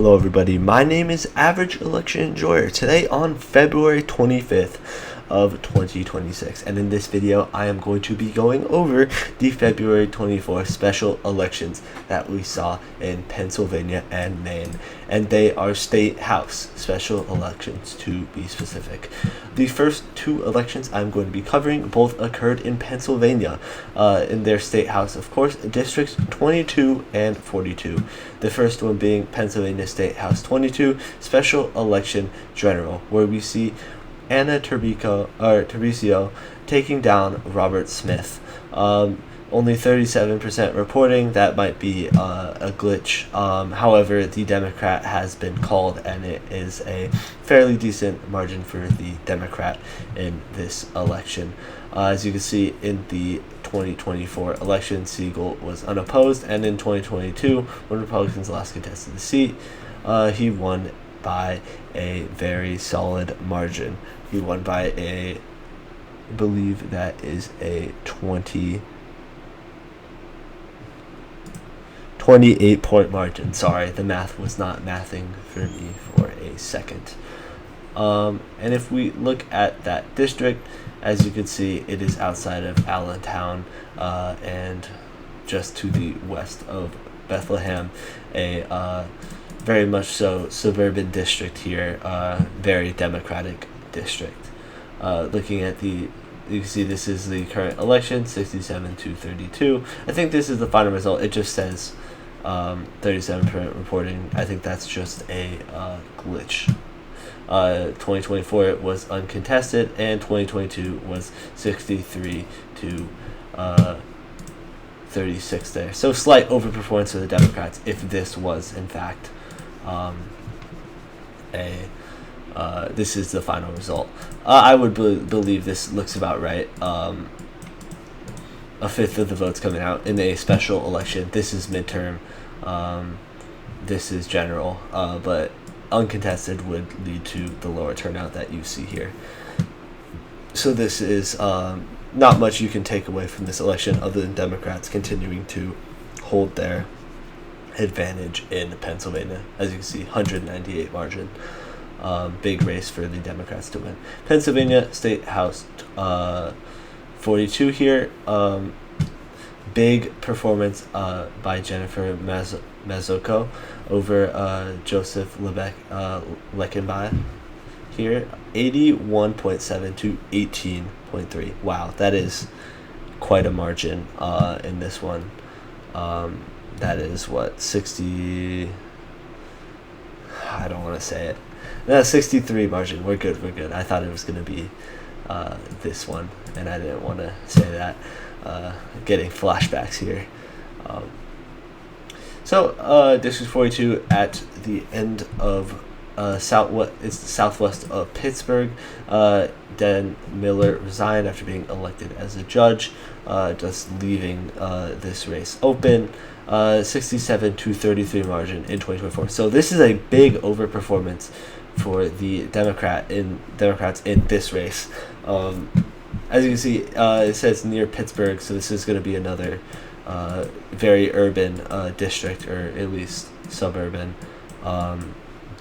Hello everybody, my name is Average Election Enjoyer. Today on February 25th of 2026, and in this video I am going to be going over the February 24th special elections that we saw in Pennsylvania and Maine, and they are state house special elections to be specific. The first two elections I'm going to be covering both occurred in Pennsylvania, in their state house, of course, districts 22 and 42. The first one being Pennsylvania State House 22 Special Election General, where we see Anna Turbicio taking down Robert Smith. Only 37% reporting. That might be a glitch. However, the Democrat has been called, and it is a fairly decent margin for the Democrat in this election. As you can see in the 2024 election, Siegel was unopposed, and in 2022, when Republicans last contested the seat, he won by a very solid margin. He won by I believe that is a 28-point margin. Sorry, the math was not mathing for me for a second. And if we look at that district, as you can see, it is outside of Allentown and just to the west of Bethlehem, a very much so suburban district here, very Democratic district. Looking at you can see this is the current election, 67 to 32. I think this is the final result. It just says 37% reporting. I think that's just a glitch. 2024 it was uncontested, and 2022 was 63 to 36 there. So slight overperformance for the Democrats if this was in fact this is the final result. I would believe this looks about right. A fifth of the votes coming out in a special election. This is midterm. This is general. But uncontested would lead to the lower turnout that you see here. So this is not much you can take away from this election other than Democrats continuing to hold their advantage in Pennsylvania. As you can see, 198 margin. Big race for the Democrats to win. Pennsylvania State House 42 here. Big performance by Jennifer Mazzocco over Joseph Leckenby here. 81.7 to 18.3. Wow, that is quite a margin in this one. That is what, 60... I don't want to say it. No, 63 margin. We're good. I thought it was going to be this one, and I didn't want to say that. Getting flashbacks here. District 42 at the end of it's the southwest of Pittsburgh. Dan Miller resigned after being elected as a judge, just leaving this race open. 67 to 33 margin in 2024. So this is a big overperformance for the Democrats in this race. As you can see, it says near Pittsburgh, so this is going to be another very urban district, or at least suburban.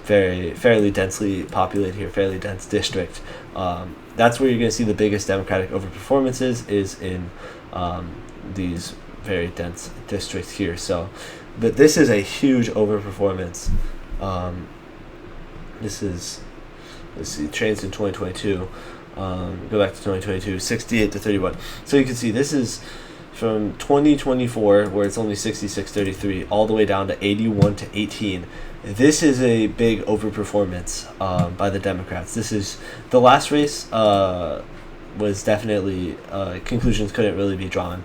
Fairly densely populated here, fairly dense district. That's where you're going to see the biggest Democratic overperformances, is in these very dense districts here. So, but this is a huge overperformance. This is, let's see, trains in 2022. Go back to 2022, 68 to 31. So you can see this is from 2024, where it's only 66-33, all the way down to 81 to 18. This is a big overperformance by the Democrats. This is the last race. Was definitely conclusions couldn't really be drawn,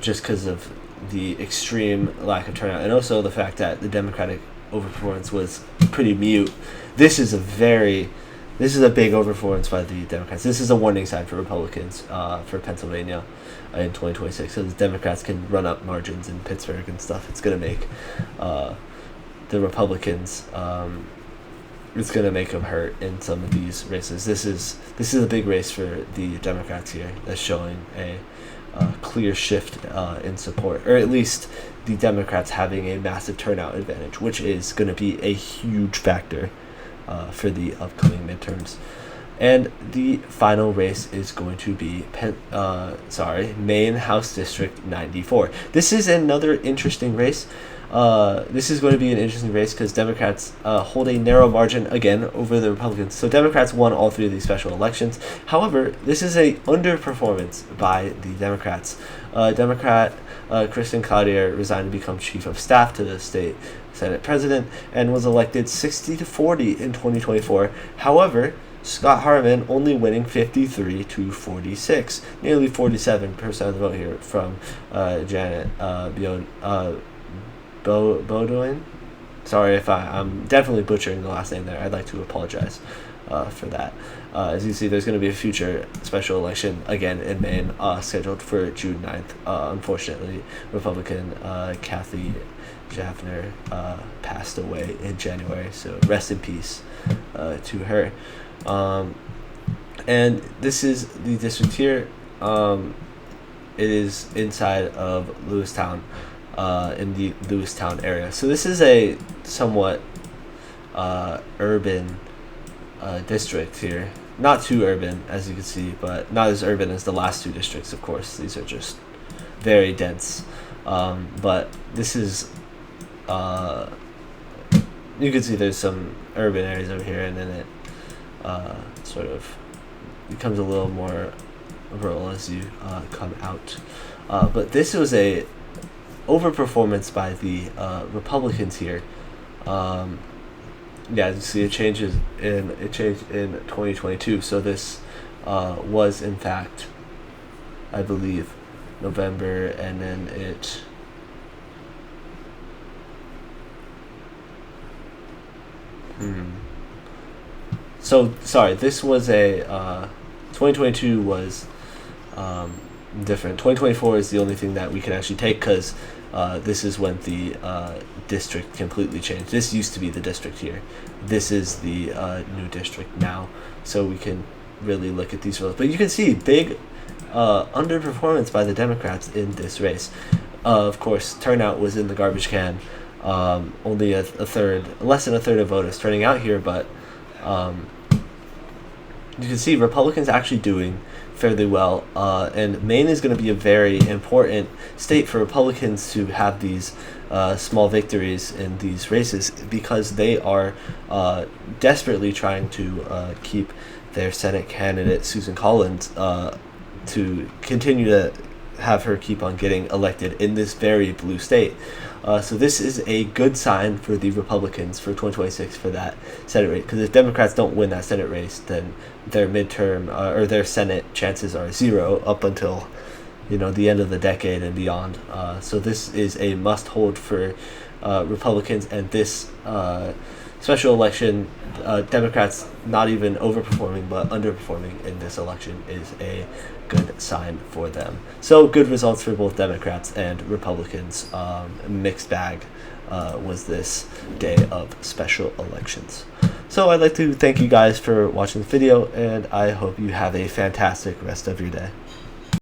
just because of the extreme lack of turnout, and also the fact that the Democratic overperformance was pretty mute. This is a big overperformance by the Democrats. This is a warning sign for Republicans for Pennsylvania in 2026. So the Democrats can run up margins in Pittsburgh and stuff. It's going to make the Republicans. It's going to make them hurt in some of these races. This is a big race for the Democrats here. That's showing a clear shift in support, or at least the Democrats having a massive turnout advantage, which is going to be a huge factor for the upcoming midterms. And the final race is going to be Maine House District 94. This is another interesting race. This is going to be an interesting race because Democrats hold a narrow margin again over the Republicans. So Democrats won all three of these special elections. However, this is a underperformance by the Democrats. Democrat Kristen Cloutier resigned to become chief of staff to the state Senate president and was elected 60-40 in 2024. However, Scott Harmon only winning 53 to 46, nearly 47% of the vote here from Janet Beaudoin. Sorry if I'm definitely butchering the last name there. I'd like to apologize for that. As you see, there's going to be a future special election again in Maine scheduled for June 9th. Unfortunately, Republican Kathy Jaffner passed away in January, so rest in peace to her. And this is the district here. It is inside of Lewistown, in the Lewistown area. So this is a somewhat urban district here. Not too urban, as you can see, but not as urban as the last two districts, of course. These are just very dense. But this is, you can see there's some urban areas over here, and then it sort of becomes a little more rural as you come out. But this was a overperformance by the Republicans here. You see it changed in 2022. So this was in fact, I believe, November, and then it. So sorry, this was a 2022 was different. 2024 is the only thing that we can actually take because this is when the district completely changed. This used to be the district here. This is the new district now. So we can really look at these results. But you can see big underperformance by the Democrats in this race. Of course, turnout was in the garbage can. Only less than a third of voters turning out here, but you can see Republicans actually doing fairly well, and Maine is going to be a very important state for Republicans to have these small victories in these races because they are desperately trying to keep their Senate candidate Susan Collins to continue to have her keep on getting elected in this very blue state. So this is a good sign for the Republicans for 2026 for that Senate race. Because if Democrats don't win that Senate race, then their midterm or their Senate chances are zero up until the end of the decade and beyond. So this is a must-hold for Republicans, and this special election, Democrats not even overperforming but underperforming in this election is a good sign for them. So good results for both Democrats and Republicans. Mixed bag was this day of special elections. So I'd like to thank you guys for watching the video, and I hope you have a fantastic rest of your day.